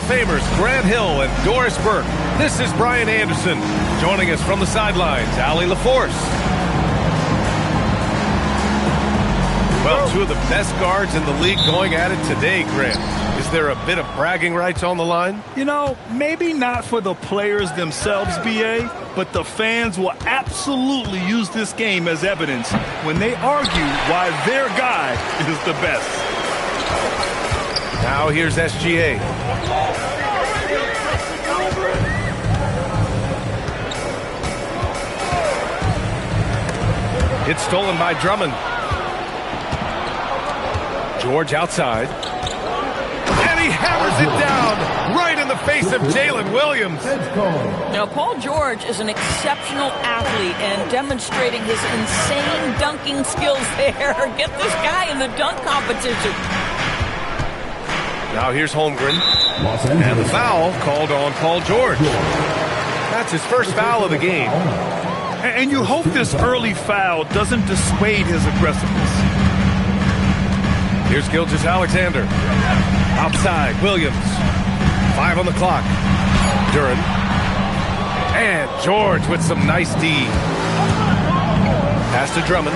of Famers Grant Hill and Doris Burke. This is Brian Anderson. Joining us from the sidelines, Allie LaForce. Well, two of the best guards in the league going at it today, Grant. Is there a bit of bragging rights on the line? You know, maybe not for the players themselves, B.A., but the fans will absolutely use this game as evidence when they argue why their guy is the best. Now here's SGA. It's stolen by Drummond. George outside. And he hammers it down right in the face of Jalen Williams. Now, Paul George is an exceptional athlete and demonstrating his insane dunking skills there. Get this guy in the dunk competition. Now here's Holmgren. And the foul called on Paul George. That's his first foul of the game. And you hope this early foul doesn't dissuade his aggressiveness. Here's Gilgeous-Alexander. Outside, Williams. 5 on the clock. Duren. And George with some nice D. Pass to Drummond.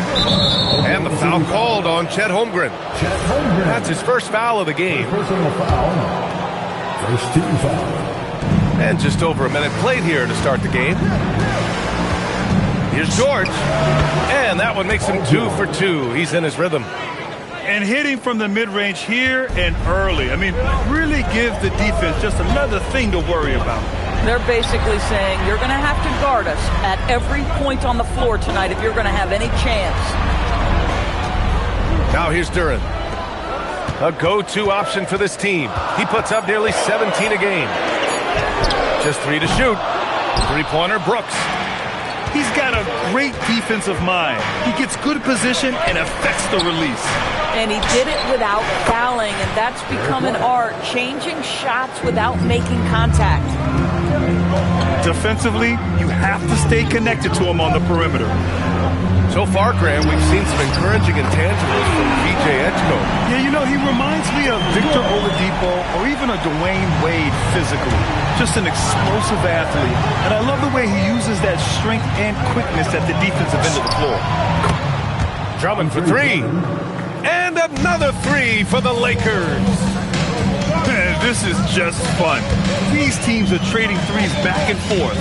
And the foul called on Chet Holmgren. That's his first foul of the game. Personal foul. First team foul. And just over a minute played here to start the game. Here's George. And that one makes him 2 for 2. He's in his rhythm. And hitting from the mid-range here and early. I mean, really give the defense just another thing to worry about. They're basically saying you're going to have to guard us at every point on the floor tonight if you're going to have any chance. Now here's Duren. A go-to option for this team. He puts up nearly 17 a game. Just 3 to shoot. Three-pointer, Brooks. He's got a great defensive mind. He gets good position and affects the release. And he did it without fouling, and that's become an art, changing shots without making contact. Defensively, you have to stay connected to him on the perimeter. So far, Graham, we've seen some encouraging intangibles from VJ Edgecombe. Yeah, you know, he reminds me of Victor Oladipo or even a Dwayne Wade physically. Just an explosive athlete. And I love the way he uses that strength and quickness at the defensive end of the floor. Drummond for 3. And another 3 for the Lakers. This is just fun. These teams are trading threes back and forth.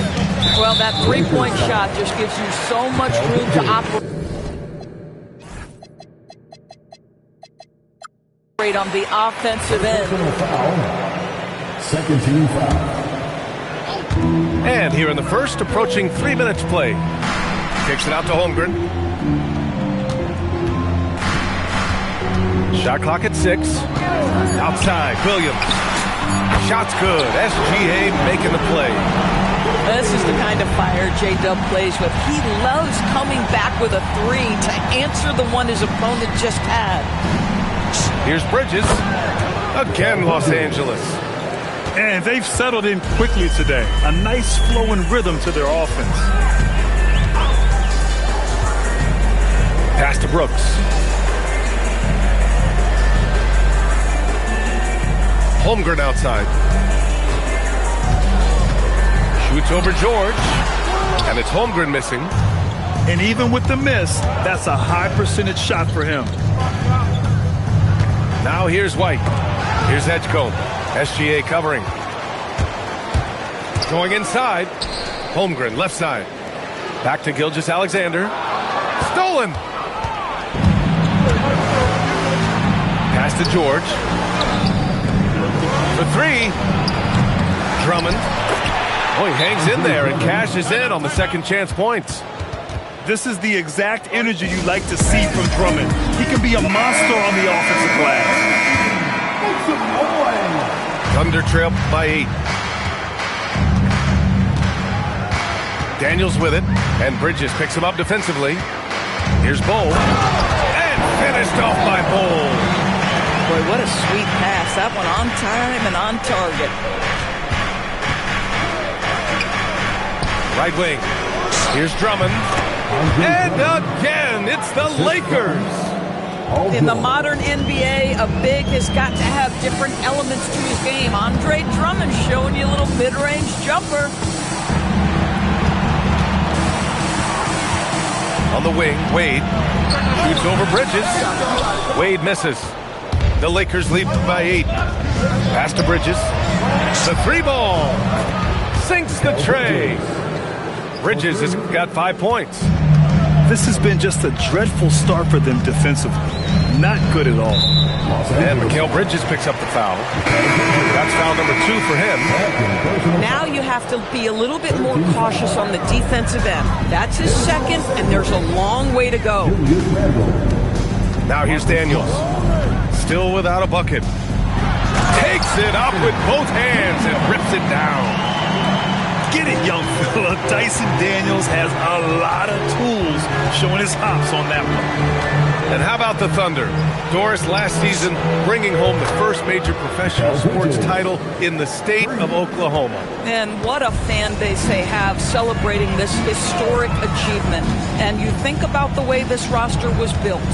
Well, that three-point shot just gives you so much room to operate on the offensive end. Second team foul. And here in the first, approaching 3 minutes play. Kicks it out to Holmgren. Shot clock at 6. Outside, Williams. Shot's good. SGA making the play. This is the kind of fire J-Dub plays with. He loves coming back with a 3 to answer the one his opponent just had. Here's Bridges. Again, Los Angeles. And they've settled in quickly today. A nice flow and rhythm to their offense. Pass to Brooks. Holmgren outside. Shoots over George. And it's Holmgren missing. And even with the miss, that's a high percentage shot for him. Now here's White. Here's Edgecombe. SGA covering. Going inside. Holmgren, left side. Back to Gilgeous-Alexander. Stolen. Pass to George. For 3. Drummond. Oh, he hangs in there and cashes in on the second chance points. This is the exact energy you like to see from Drummond. He can be a monster on the offensive glass. Thunder trail by 8. Daniels with it, and Bridges picks him up defensively. Here's Bol. And finished off by Bol. Boy, what a sweet pass. That one on time and on target. Right wing. Here's Drummond. And again, it's the Lakers. In the modern NBA, a big has got to have different elements to his game. Andre Drummond showing you a little mid-range jumper. On the wing, Wade shoots over Bridges. Wade misses. The Lakers lead by 8. Pass to Bridges. The 3-ball. Sinks the tray. Bridges has got 5 points. This has been just a dreadful start for them defensively. Not good at all. And Mikal Bridges picks up the foul. That's foul number 2 for him. Now you have to be a little bit more cautious on the defensive end. That's his second, and there's a long way to go. Now here's Daniels. Still without a bucket. Takes it up with both hands and rips it down. Get it, young fella. Dyson Daniels has a lot of tools, showing his hops on that one. And how about the Thunder? Doris, last season, bringing home the first major professional sports title in the state of Oklahoma. And what a fan base they have celebrating this historic achievement. And you think about the way this roster was built,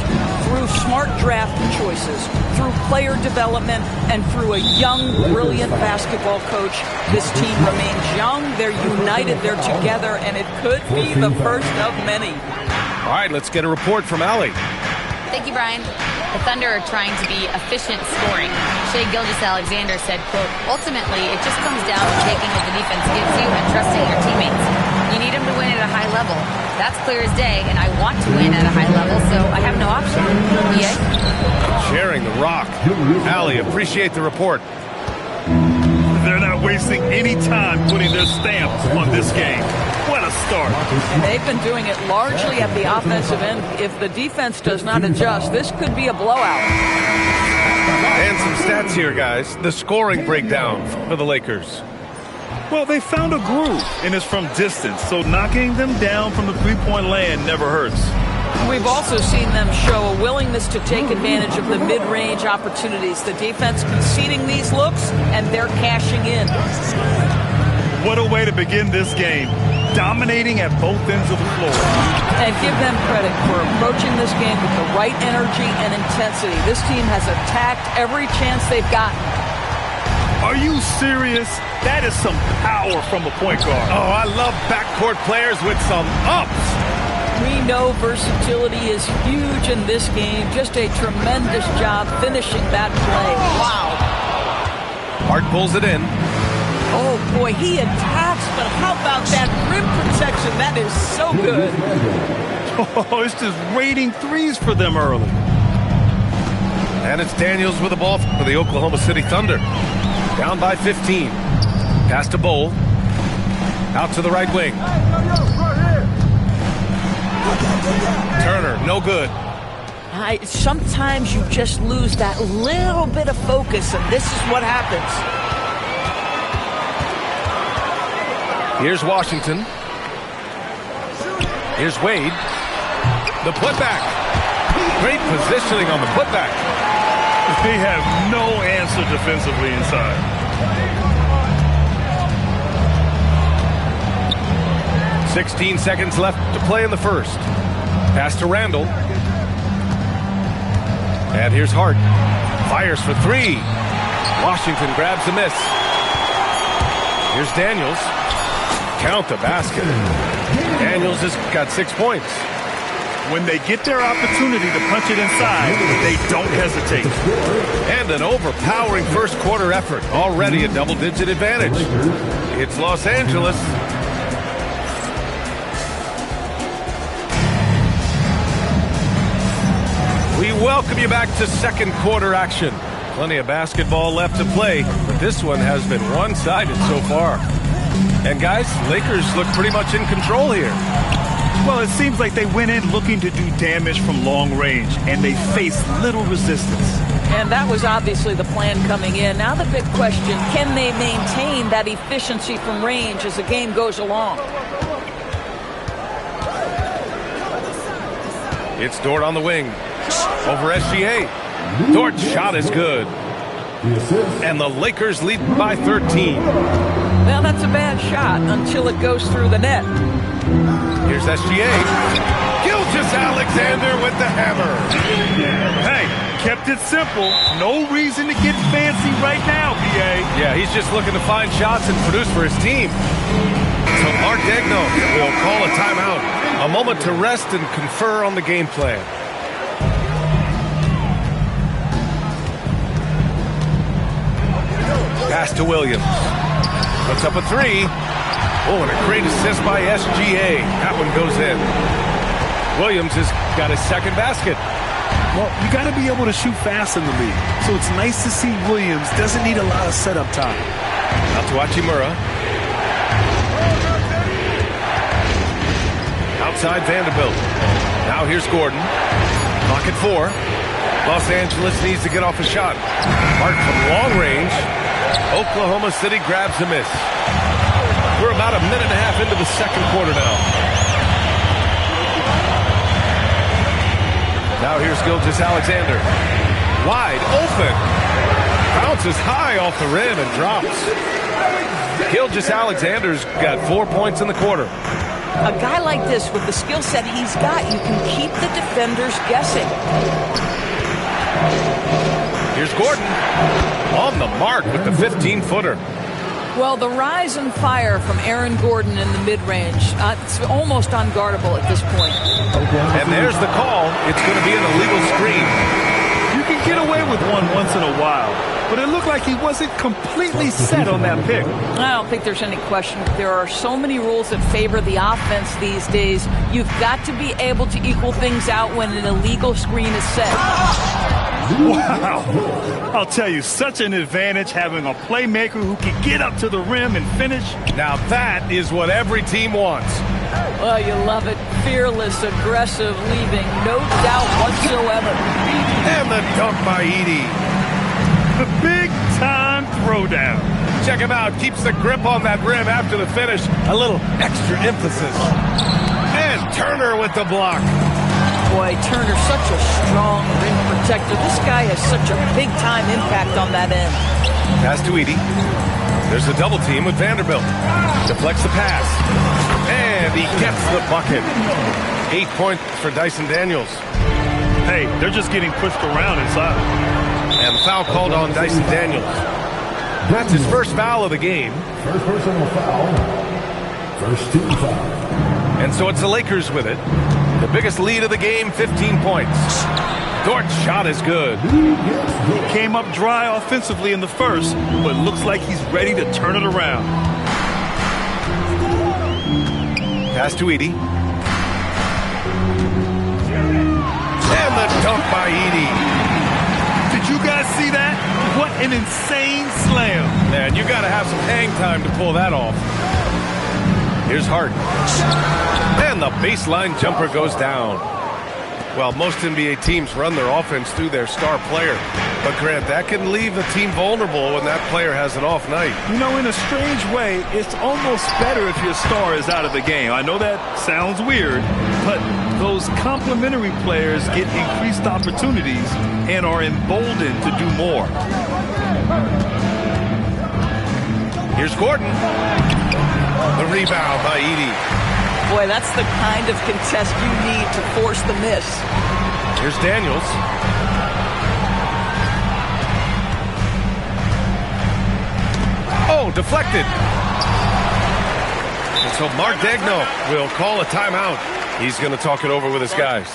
through smart draft choices, through player development, and through a young, brilliant basketball coach. This team remains young, they're united, they're together, and it could be the first of many. All right, let's get a report from Allie. Thank you, Brian. The Thunder are trying to be efficient scoring. Shai Gilgeous-Alexander said, quote, ultimately, it just comes down to taking what the defense gives you and trusting your teammates. You need them to win at a high level. That's clear as day, and I want to win at a high level, so I have no option. EA? Sharing the rock. Allie, appreciate the report. They're not wasting any time putting their stamp on this game. What a start. And they've been doing it largely at the offensive end. If the defense does not adjust, this could be a blowout. And some stats here, guys. The scoring breakdown for the Lakers. Well, they found a groove, and it's from distance, so knocking them down from the three-point land never hurts. We've also seen them show a willingness to take advantage of the mid-range opportunities. The defense conceding these looks, and they're cashing in. What a way to begin this game. Dominating at both ends of the floor. And give them credit for approaching this game with the right energy and intensity. This team has attacked every chance they've gotten. Are you serious? That is some power from a point guard. Oh, I love backcourt players with some ups. We know versatility is huge in this game. Just a tremendous job finishing that play. Wow. Hart pulls it in. Oh, boy, he attacks, but how about that rim protection? That is so good. Oh, it's just raining threes for them early. And it's Daniels with the ball for the Oklahoma City Thunder. Down by 15. Pass to Bowl. Out to the right wing. Turner, no good. Sometimes you just lose that little bit of focus, and this is what happens. Here's Washington. Here's Wade. The putback. Great positioning on the putback. They have no answer defensively inside. "16 seconds left to play in the first. Pass to Randall. And here's Hart. Fires for 3. Washington grabs the miss. Here's Daniels. Count the basket. Daniels has got 6 points. When they get their opportunity to punch it inside, they don't hesitate. And an overpowering first quarter effort. Already a double-digit advantage. It's Los Angeles. We welcome you back to second quarter action. Plenty of basketball left to play, but this one has been one-sided so far. And guys, Lakers look pretty much in control here. Well, it seems like they went in looking to do damage from long range, and they faced little resistance. And that was obviously the plan coming in. Now the big question, can they maintain that efficiency from range as the game goes along? It's Dort on the wing. Over SGA. Dort's shot is good. And the Lakers lead by 13. Well, that's a bad shot until it goes through the net. Here's SGA. Gilgeous-Alexander with the hammer. it simple. No reason to get fancy right now, BA. Yeah, he's just looking to find shots and produce for his team. So Mark Daigneault will call a timeout. A moment to rest and confer on the game plan. Pass to Williams. Puts up a three. Oh, and a great assist by SGA. That one goes in. Williams has got his second basket. Well, you got to be able to shoot fast in the league. So it's nice to see Williams doesn't need a lot of setup time. Out to Hachimura. Outside Vanderbilt. Now here's Gordon. Clock at 4. Los Angeles needs to get off a shot. Mark from long range. Oklahoma City grabs a miss. We're about a minute and a half into the second quarter now. Now here's Gilgeous-Alexander. Wide open. Bounces high off the rim and drops. Gilgeous-Alexander's got 4 points in the quarter. A guy like this, with the skill set he's got, you can keep the defenders guessing. Here's Gordon. On the mark with the 15-footer. Well, the rise and fire from Aaron Gordon in the mid-range, it's almost unguardable at this point. And there's the call. It's going to be an illegal screen. You can get away with one once in a while, but it looked like he wasn't completely set on that pick. I don't think there's any question. There are so many rules that favor the offense these days. You've got to be able to equal things out when an illegal screen is set. Wow. I'll tell you, such an advantage having a playmaker who can get up to the rim and finish. Now that is what every team wants. Well, you love it. Fearless, aggressive, leaving no doubt whatsoever. And the dunk by Edey. The big-time throwdown. Check him out. Keeps the grip on that rim after the finish. A little extra emphasis. And Turner with the block. Boy, Turner, such a strong rim protector. This guy has such a big-time impact on that end. Pass to Edey. There's a double team with Vanderbilt. Deflects the pass. And he gets the bucket. 8 points for Dyson Daniels. Hey, they're just getting pushed around inside. And foul called on Dyson Daniels. That's his first foul of the game. First personal foul. First team foul. And so it's the Lakers with it. The biggest lead of the game, 15 points. Dort's shot is good. He came up dry offensively in the first, but looks like he's ready to turn it around. Pass to Edey. And the dunk by Edey. Did you guys see that? What an insane slam. Man, you got to have some hang time to pull that off. Here's Hart. And the baseline jumper goes down. Well, most NBA teams run their offense through their star player. But, Grant, that can leave the team vulnerable when that player has an off night. You know, in a strange way, it's almost better if your star is out of the game. I know that sounds weird, but those complementary players get increased opportunities and are emboldened to do more. Here's Gordon. The rebound by Edey. Boy, that's the kind of contest you need to force the miss. Here's Daniels. Oh, deflected. And so Mark Daigneault will call a timeout. He's going to talk it over with his guys.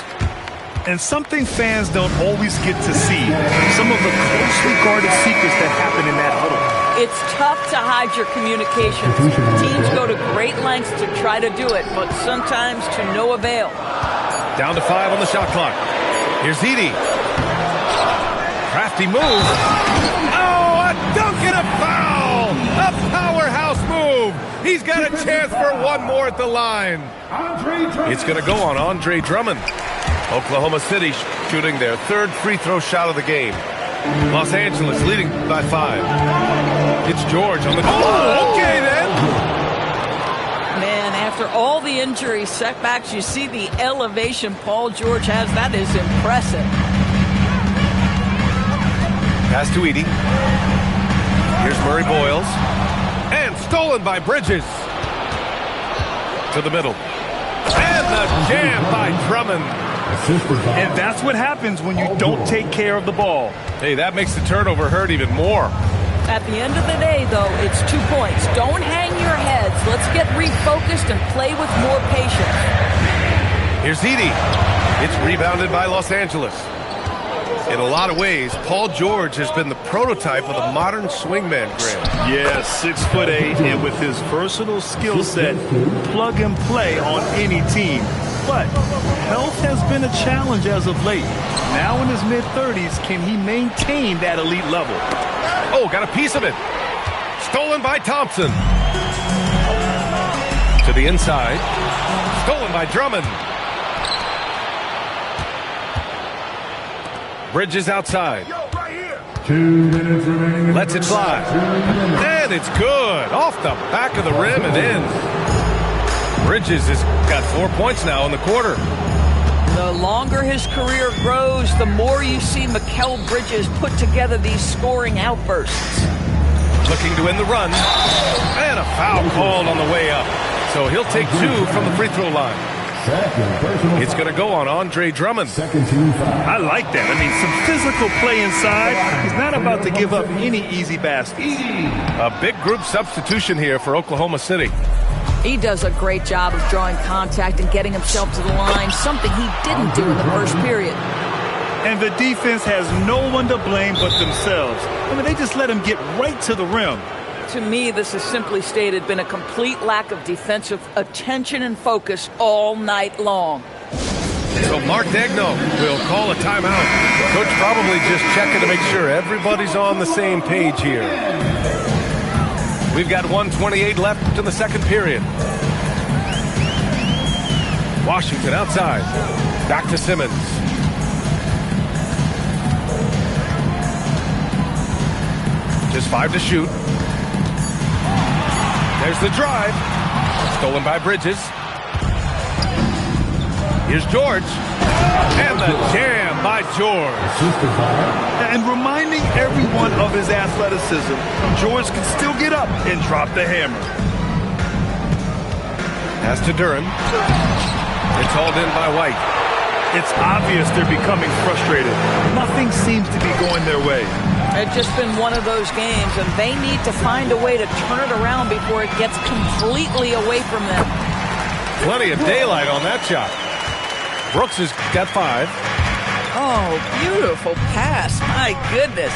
And something fans don't always get to see, some of the closely guarded secrets that happen in that huddle. It's tough to hide your communications. Teams go to great lengths to try to do it, but sometimes to no avail. Down to 5 on the shot clock. Here's Edey. Crafty move. Oh, a dunk and a foul! A powerhouse move! He's got a chance for one more at the line. It's going to go on Andre Drummond. Oklahoma City shooting their third free throw shot of the game. Los Angeles leading by 5. It's George on the... Oh, okay then! Man, after all the injury setbacks, you see the elevation Paul George has. That is impressive. Pass to Edey. Here's Murray Boyles. And stolen by Bridges. To the middle. And the jam by Drummond. And that's what happens when you don't take care of the ball. Hey, that makes the turnover hurt even more. At the end of the day, though, it's 2 points. Don't hang your heads. Let's get refocused and play with more patience. Here's Edey. It's rebounded by Los Angeles. In a lot of ways, Paul George has been the prototype of the modern swingman, Graham. Yeah, 6'8", and with his versatile skill set, plug and play on any team. But health has been a challenge as of late. Now in his mid-30s, can he maintain that elite level? Oh, got a piece of it. Stolen by Thompson. To the inside. Stolen by Drummond. Bridges outside. 2 minutes remaining. Lets it fly. And it's good. Off the back of the rim and in. Bridges has got 4 points now in the quarter. The longer his career grows, the more you see Mikal Bridges put together these scoring outbursts. Looking to win the run. And a foul called on the way up. So he'll take 2 from the free throw line. It's going to go on Andre Drummond. I like that. I mean, some physical play inside. He's not about to give up any easy baskets. A big group substitution here for Oklahoma City. He does a great job of drawing contact and getting himself to the line, something he didn't do in the first period. And the defense has no one to blame but themselves. I mean, they just let him get right to the rim. To me, this has simply stated been a complete lack of defensive attention and focus all night long. So Mark Daigneault will call a timeout. Coach probably just checking to make sure everybody's on the same page here. We've got 1:28 left in the second period. Washington outside. Back to Simmons. Just 5 to shoot. There's the drive. Stolen by Bridges. Here's George. And the jam by George. And reminding everyone of his athleticism, George can still get up and drop the hammer. Pass to Duren. It's hauled in by White. It's obvious they're becoming frustrated. Nothing seems to be going their way. It's just been one of those games, and they need to find a way to turn it around before it gets completely away from them. Plenty of daylight on that shot. Brooks has got 5. Oh, beautiful pass. My goodness.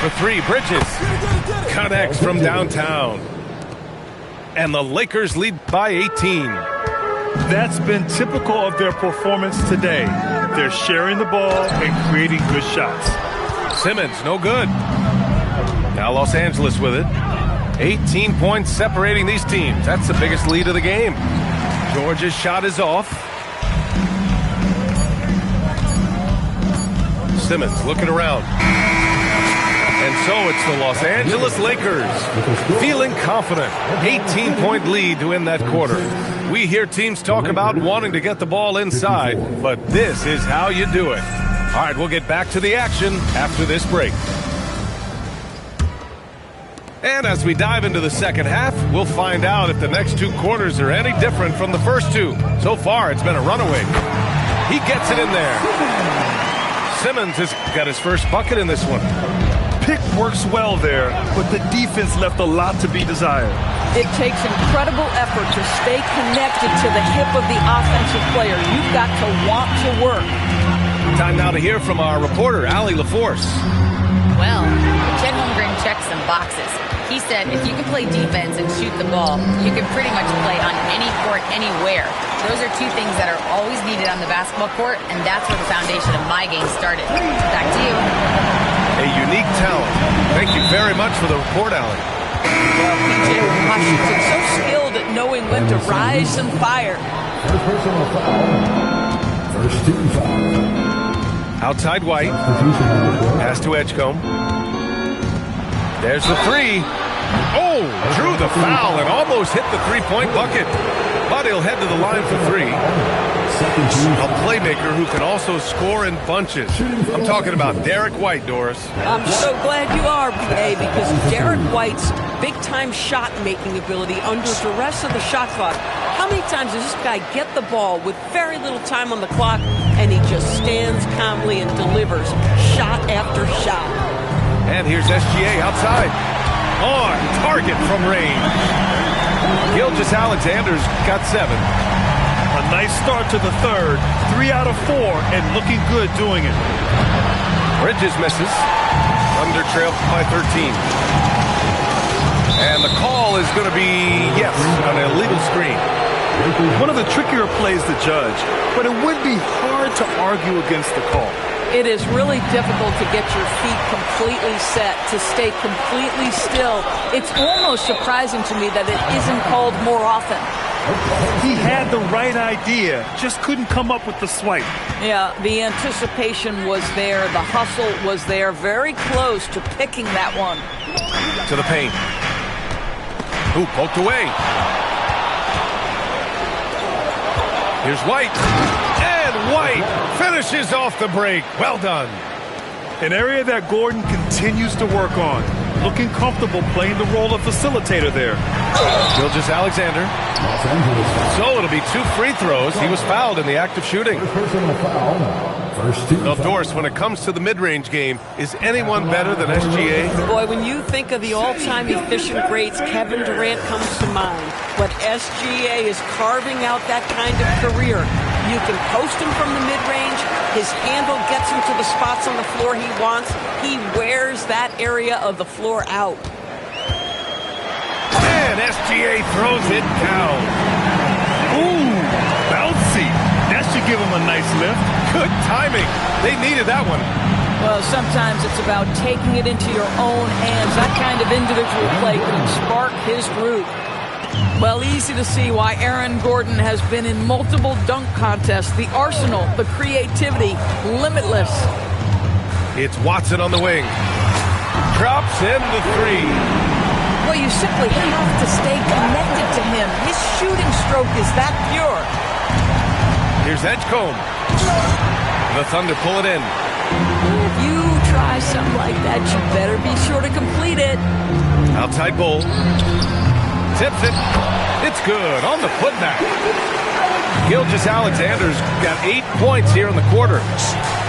For 3, Bridges connects from downtown. And the Lakers lead by 18. That's been typical of their performance today. They're sharing the ball and creating good shots. Simmons, no good. Now Los Angeles with it. 18 points separating these teams. That's the biggest lead of the game. George's shot is off. Simmons looking around. And so it's the Los Angeles Lakers feeling confident. 18-point lead to win that quarter. We hear teams talk about wanting to get the ball inside, but this is how you do it. All right, we'll get back to the action after this break. And as we dive into the second half, we'll find out if the next 2 quarters are any different from the first 2. So far, it's been a runaway. He gets it in there. Simmons has got his first bucket in this one. Pick works well there, but the defense left a lot to be desired. It takes incredible effort to stay connected to the hip of the offensive player. You've got to want to work. Time now to hear from our reporter, Allie LaForce. Well, Chet Holmgren checked some boxes. He said if you can play defense and shoot the ball, you can pretty much play on any court, anywhere. Those are 2 things that are always needed on the basketball court, and that's where the foundation of my game started. Back to you. A unique talent. Thank you very much for the report, Allie. Well, PJ Washington, so skilled at knowing when to rise and fire. First personal foul. First team foul. Outside White. Pass to Edgecombe. There's the 3. Oh, drew the foul and almost hit the 3-point bucket. But he'll head to the line for 3. A playmaker who can also score in bunches. I'm talking about Derek White, Doris. I'm so glad you are, PA, because Derek White's big-time shot-making ability under duress of the shot clock. How many times does this guy get the ball with very little time on the clock, and he just stands calmly and delivers shot after shot? And here's SGA outside. On target from range. Gilgeous-Alexander's got 7. A nice start to the third. 3 out of 4, and looking good doing it. Bridges misses. Thunder trail by 13. And the call is going to be, yes, an illegal screen. One of the trickier plays to judge, but it would be hard to argue against the call. It is really difficult to get your feet completely set, to stay completely still. It's almost surprising to me that it isn't called more often. He had the right idea, just couldn't come up with the swipe. Yeah, the anticipation was there, the hustle was there, very close to picking that one. To the paint. Ooh, poked away. Here's White. And White finishes off the break. Well done. An area that Gordon continues to work on. Looking comfortable playing the role of facilitator there. Gilgeous-Alexander. So it'll be 2 free throws. He was fouled in the act of shooting. Personal foul. First team. Now, Doris, when it comes to the mid-range game, is anyone better than SGA? Boy, when you think of the all-time efficient greats, Kevin Durant comes to mind. But SGA is carving out that kind of career. You can post him from the mid-range. His handle gets him to the spots on the floor he wants. He wears that area of the floor out. And SGA throws it down. Ooh, bouncy. That should give him a nice lift. Good timing. They needed that one. Well, sometimes it's about taking it into your own hands. That kind of individual play can spark his groove. Well, easy to see why Aaron Gordon has been in multiple dunk contests. The arsenal, the creativity, limitless. It's Watson on the wing. Drops in the 3. Well, you simply have to stay connected to him. His shooting stroke is that pure. Here's Edgecombe. The Thunder pull it in. If you try something like that, you better be sure to complete it. Outside Bull. Tips it. It's good on the putback. Gilgeous-Alexander's got 8 points here in the quarter.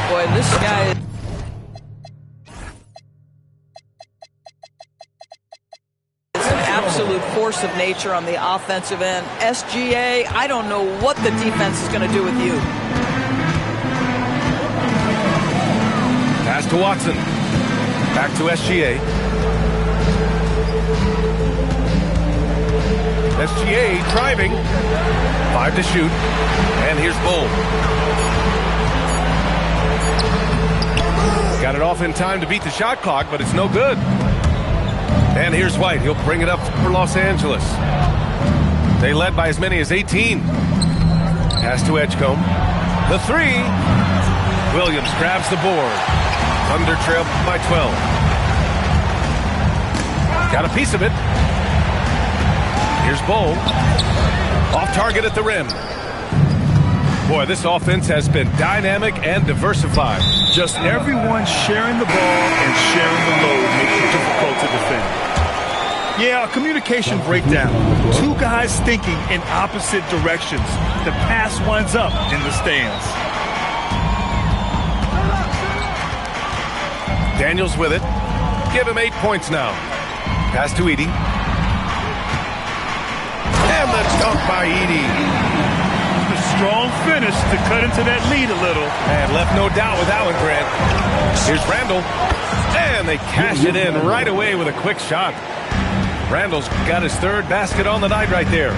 Boy, this guy is an absolute force of nature on the offensive end. SGA, I don't know what the defense is going to do with you. Pass to Watson. Back to SGA. SGA driving. 5 to shoot. And here's Bull. Got it off in time to beat the shot clock, but it's no good. And here's White. He'll bring it up for Los Angeles. They led by as many as 18. Pass to Edgecombe. The 3. Williams grabs the board. Thunder trail by 12. Got a piece of it. Here's Bull. Off target at the rim. Boy, this offense has been dynamic and diversified. Just everyone sharing the ball and sharing the load makes it difficult to defend. Yeah, a communication breakdown. 2 guys thinking in opposite directions. The pass winds up in the stands. Daniels with it. Give him 8 points now. Pass to Edey. And the dunk by Edey. A strong finish to cut into that lead a little. And left no doubt with Allen Grant. Here's Randall. And they cash it in right away with a quick shot. Randall's got his 3rd basket on the night right there.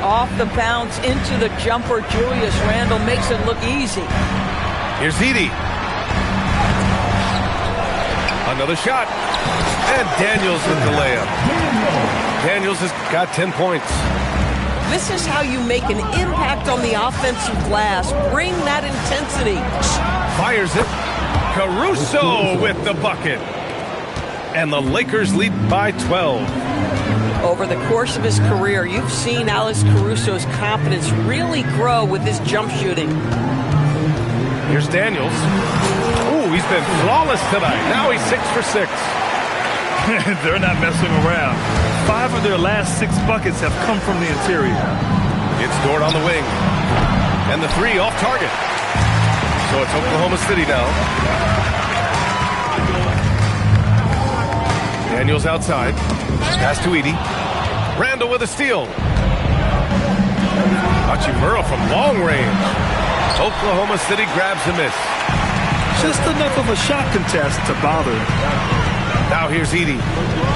Off the bounce into the jumper, Julius Randle makes it look easy. Here's Edey. Another shot. And Daniels with the layup. Daniels has got 10 points. This is how you make an impact on the offensive glass. Bring that intensity. Fires it. Caruso with the bucket. And the Lakers lead by 12. Over the course of his career, you've seen Alex Caruso's confidence really grow with his jump shooting. Here's Daniels. Ooh, he's been flawless tonight. Now he's 6 for 6. They're not messing around. 5 of their last 6 buckets have come from the interior. It's Dort on the wing. And the 3 off target. So it's Oklahoma City now. Daniels outside. Pass to Edey. Randall with a steal. Hachimura from long range. Oklahoma City grabs a miss. Just enough of a shot contest to bother. Now here's Edey.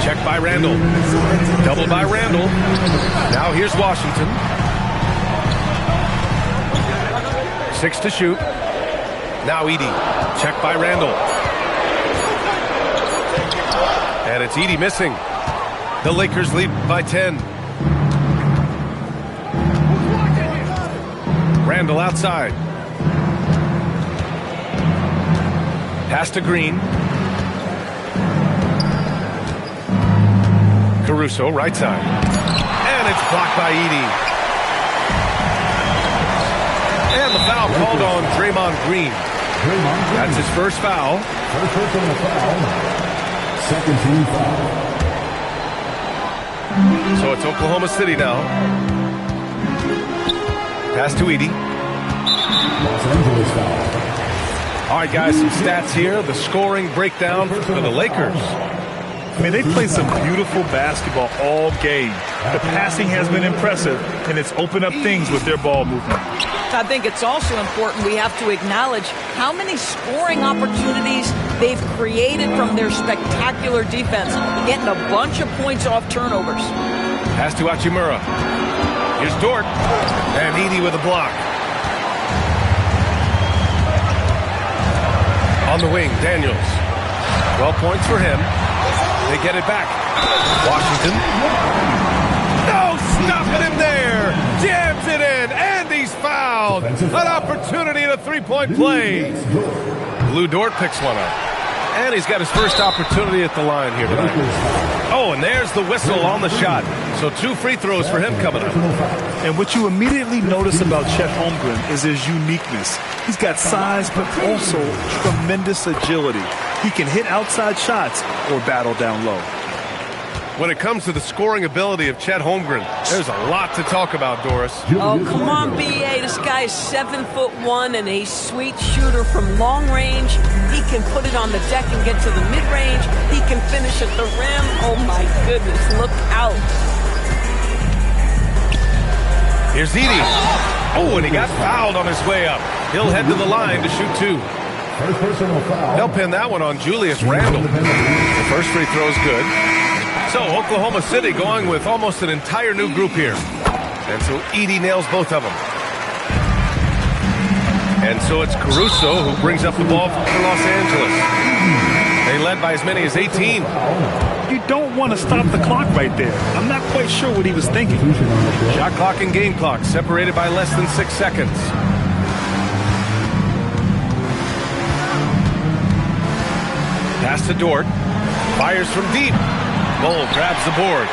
Check by Randall. Double by Randall. Now here's Washington. 6 to shoot. Now Edey. Check by Randall. And it's Edey missing. The Lakers lead by 10. Randall outside. Pass to Green. Caruso, right side. And it's blocked by Edey. And the foul called on Draymond Green. That's his first foul. First personal foul. Second team foul. So it's Oklahoma City now. Pass to Edey. Los Angeles foul. All right, guys, some stats here. The scoring breakdown for the Lakers. I mean, they played some beautiful basketball all game. The passing has been impressive, and it's opened up things with their ball movement. I think it's also important we have to acknowledge how many scoring opportunities they've created from their spectacular defense, getting a bunch of points off turnovers. Pass to Hachimura. Here's Dort. And Edey with a block. On the wing, Daniels. 12 points for him. They get it back. Washington. No, stopping him there. Jams it in, and he's fouled. An opportunity in a three-point play. Lou Dort picks one up. And he's got his first opportunity at the line here tonight. Oh, and there's the whistle on the shot. So 2 free throws for him coming up. And what you immediately notice about Chet Holmgren is his uniqueness. He's got size, but also tremendous agility. He can hit outside shots or battle down low. When it comes to the scoring ability of Chet Holmgren, there's a lot to talk about, Doris. Oh, come on, B.A. This guy is 7'1" and a sweet shooter from long range. He can put it on the deck and get to the mid-range. He can finish at the rim. Oh, my goodness, look out. Here's Edey. Oh, and he got fouled on his way up. He'll head to the line to shoot 2. First personal foul. They'll pin that one on Julius Randle. The first free throw is good. So Oklahoma City going with almost an entire new group here. And so Edey nails both of them. And so it's Caruso who brings up the ball for Los Angeles. They led by as many as 18. You don't want to stop the clock right there. I'm not quite sure what he was thinking. Shot clock and game clock separated by less than 6 seconds. Pass to Dort. Fires from deep. Bull grabs the board.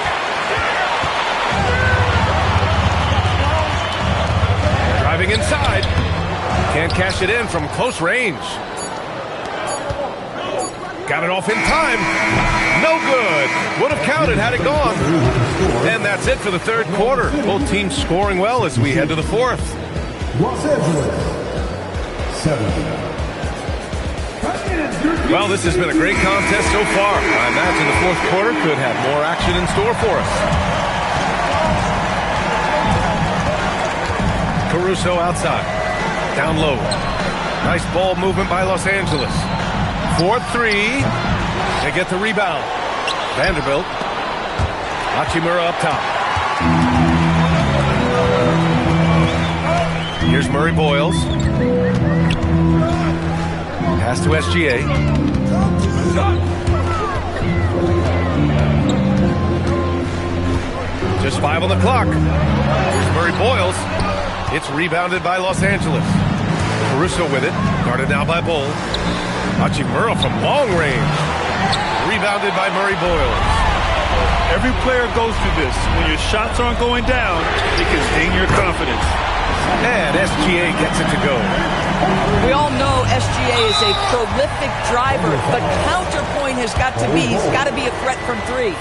Driving inside. Can't cash it in from close range. Got it off in time. No good. Would have counted had it gone. And that's it for the third quarter. Both teams scoring well as we head to the fourth. Los Angeles 7. Well, this has been a great contest so far. I imagine the fourth quarter could have more action in store for us. Caruso outside. Down low. Nice ball movement by Los Angeles. 4-3. They get the rebound. Vanderbilt. Hachimura up top. Here's Murray Boyles. Pass to SGA. Just 5 on the clock. Here's Murray Boyles. It's rebounded by Los Angeles. Caruso with it. Guarded now by Bull. Hachimura from long range. Rebounded by Murray Boyles. Every player goes through this. When your shots aren't going down, it can ding your confidence. And SGA gets it to go. We all know SGA is a prolific driver, but counterpoint has got to be, he's got to be a threat from three.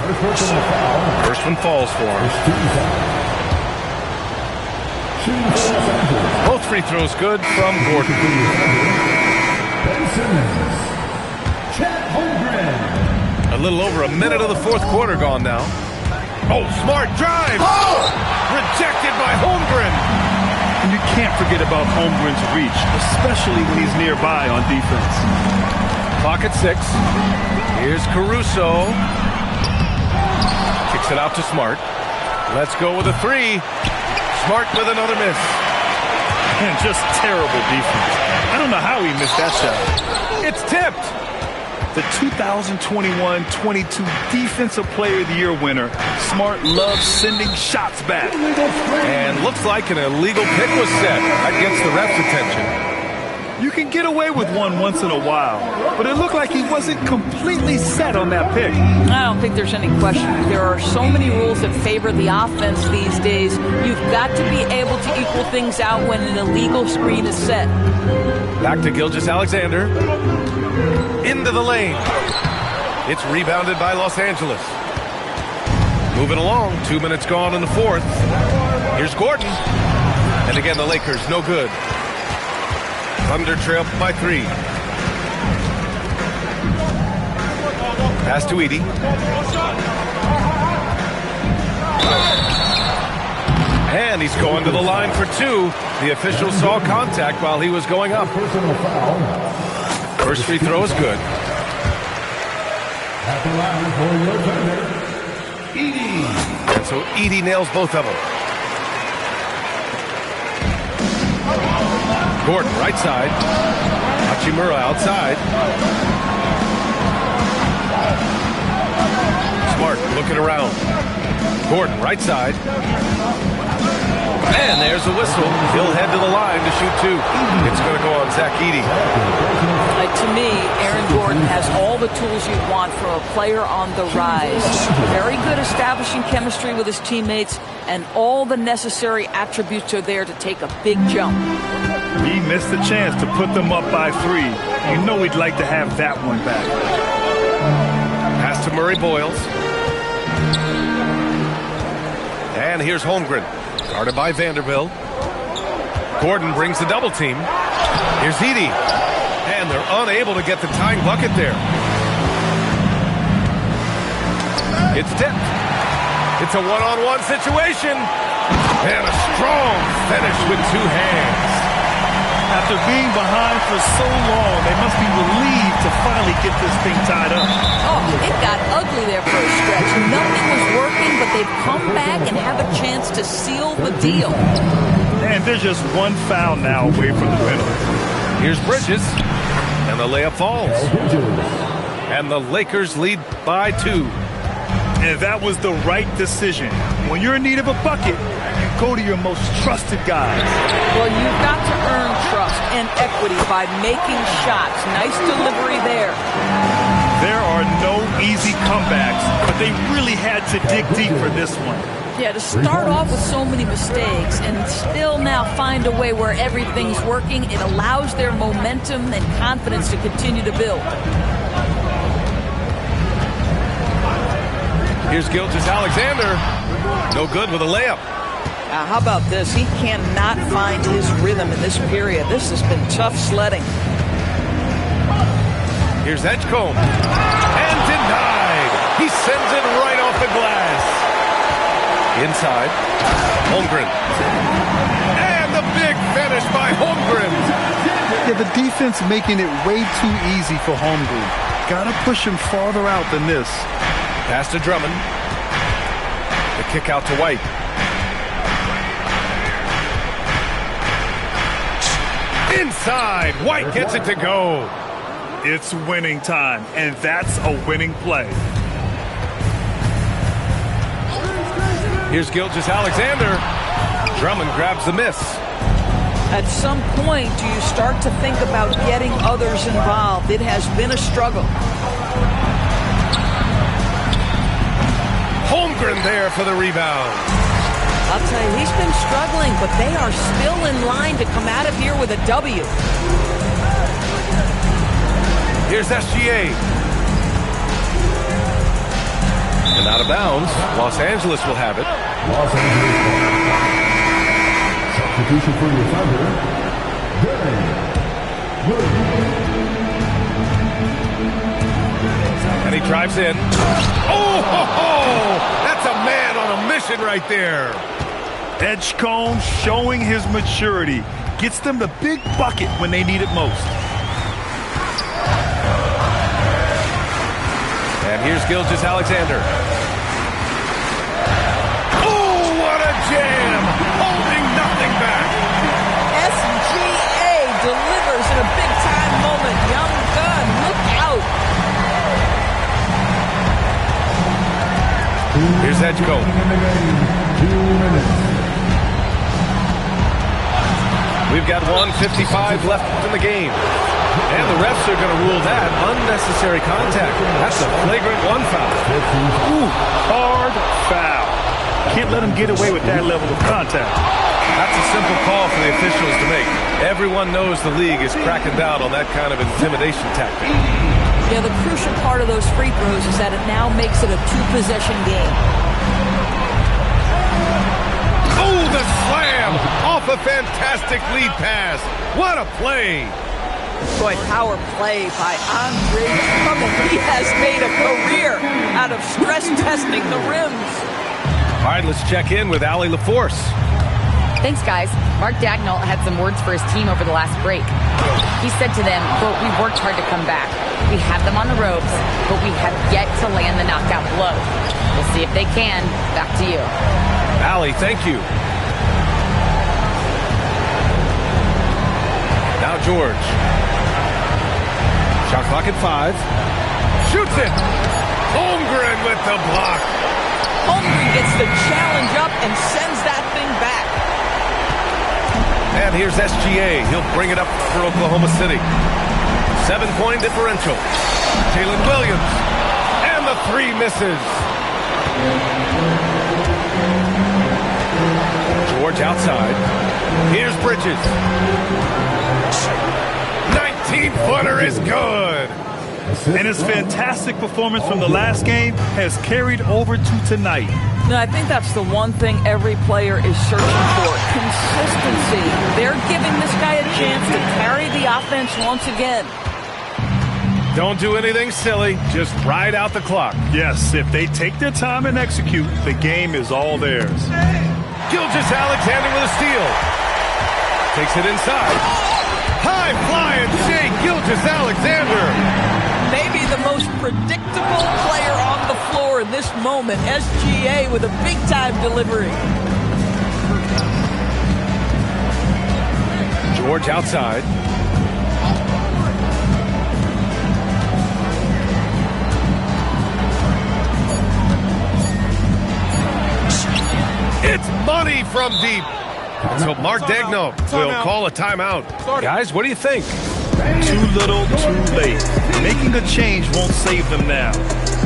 First one falls for him. Both free throws good from Gordon. A little over a minute of the fourth quarter gone now. Oh, smart drive! Rejected by Holmgren! And you can't forget about Holmgren's reach, especially when he's nearby on defense. Clock at 6. Here's Caruso. Kicks it out to Smart. Let's go with a three. Smart with another miss. And just terrible defense. I don't know how he missed that shot. It's tipped. The 2021-22 Defensive Player of the Year winner, Smart loves sending shots back. And looks like an illegal pick was set. That gets the ref's attention. You can get away with one once in a while, but it looked like he wasn't completely set on that pick. I don't think there's any question. There are so many rules that favor the offense these days. You've got to be able to equal things out when an illegal screen is set. Back to Gilgeous-Alexander. Into the lane. It's rebounded by Los Angeles. Moving along. 2 minutes gone in the fourth. Here's Gordon. And again, the Lakers, no good. Thunder trail by 3. Pass to Edey. And he's going to the line for 2. The official saw contact while he was going up. First free throw is good. At the line for your defender, Edey. And so Edey nails both of them. Gordon, right side. Hachimura outside. Smart looking around. Gordon, right side. And there's a whistle. He'll head to the line to shoot 2. It's going to go on Zach Edey. To me, Aaron Gordon has all the tools you want from a player on the rise. Very good establishing chemistry with his teammates, and all the necessary attributes are there to take a big jump. He missed the chance to put them up by 3. You know he'd like to have that one back. Pass to Murray Boyles. And here's Holmgren. Guarded by Vanderbilt. Gordon brings the double team. Here's Edey. And they're unable to get the tying bucket there. It's tipped. It's a one-on-one situation. And a strong finish with 2 hands. After being behind for so long, they must be relieved to finally get this thing tied up. Oh, it got ugly there for a stretch. Nothing was working, but they've come back and have a chance to seal the deal. And they're just one foul now away from the penalty. Here's Bridges. And the layup falls. And the Lakers lead by 2. And that was the right decision. When you're in need of a bucket, you go to your most trusted guys. Well, you've got to earn trust and equity by making shots. Nice delivery there. There are no easy comebacks, but they really had to dig deep for this one. Yeah, to start off with so many mistakes and still now find a way where everything's working, it allows their momentum and confidence to continue to build. Here's Gilgeous-Alexander. No good with a layup. How about this? He cannot find his rhythm in this period. This has been tough sledding. Here's Edgecombe. And denied. He sends it right off the glass. Inside. Holmgren. And the big finish by Holmgren. Yeah, the defense making it way too easy for Holmgren. Gotta push him farther out than this. Pass to Drummond. The kick out to White. Inside. White gets it to go. It's winning time, and that's a winning play. Here's Gilgeous-Alexander. Drummond grabs the miss. At some point, do you start to think about getting others involved? It has been a struggle. Holmgren there for the rebound. I'll tell you, he's been struggling, but they are still in line to come out of here with a W. Here's SGA. And out of bounds. Los Angeles will have it. Los Angeles ball. Substitution for your Thunder. Darren Williams. And he drives in. Oh, ho, ho! That's a man on a mission right there. Edgecombe showing his maturity. Gets them the big bucket when they need it most. And here's Gilgeous-Alexander. Oh, what a jam! Holding nothing back. SGA delivers in a big-time moment. Young gun, look out. Here's Edgecombe. 2 minutes. We've got 1:55 left in the game. And the refs are going to rule that unnecessary contact. That's a flagrant 1 foul. Ooh, hard foul. Can't let him get away with that level of contact. That's a simple call for the officials to make. Everyone knows the league is cracking down on that kind of intimidation tactic. Yeah, the crucial part of those free throws is that it now makes it a two-possession game. Oh, the slam off a fantastic lead pass. What a play. Boy, power play by Andre Drummond. He has made a career out of stress testing the rims. All right, let's check in with Allie LaForce. Thanks, guys. Mark Dagnall had some words for his team over the last break. He said to them, quote, "We worked hard to come back. We have them on the ropes, but we have yet to land the knockout blow. We'll see if they can." Back to you. Allie, thank you. Now George. Shot clock at 5. Shoots it. Holmgren with the block. Holmgren gets the challenge up and sends that thing back. And here's SGA. He'll bring it up for Oklahoma City. 7-point differential. Jalen Williams. And the 3 misses. George outside. Here's Bridges. 19-footer is good. And his fantastic performance from the last game has carried over to tonight. No, I think that's the one thing every player is searching for. Consistency. They're giving this guy a chance to carry the offense once again. Don't do anything silly. Just ride out the clock. Yes, if they take their time and execute, the game is all theirs. Gilgeous-Alexander with a steal. Takes it inside. High flying Shai Gilgeous-Alexander. Maybe the most predictable player on the floor in this moment. SGA with a big-time delivery. George outside. It's money from deep. So Mark Dagnall will call a timeout. Guys, what do you think? Too little, too late. Making a change won't save them now.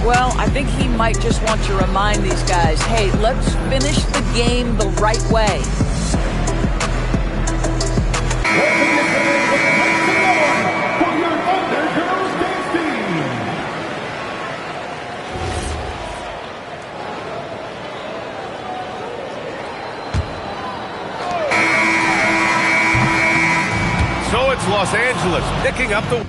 Well, I think he might just want to remind these guys, hey, let's finish the game the right way. So it's Los Angeles picking up the...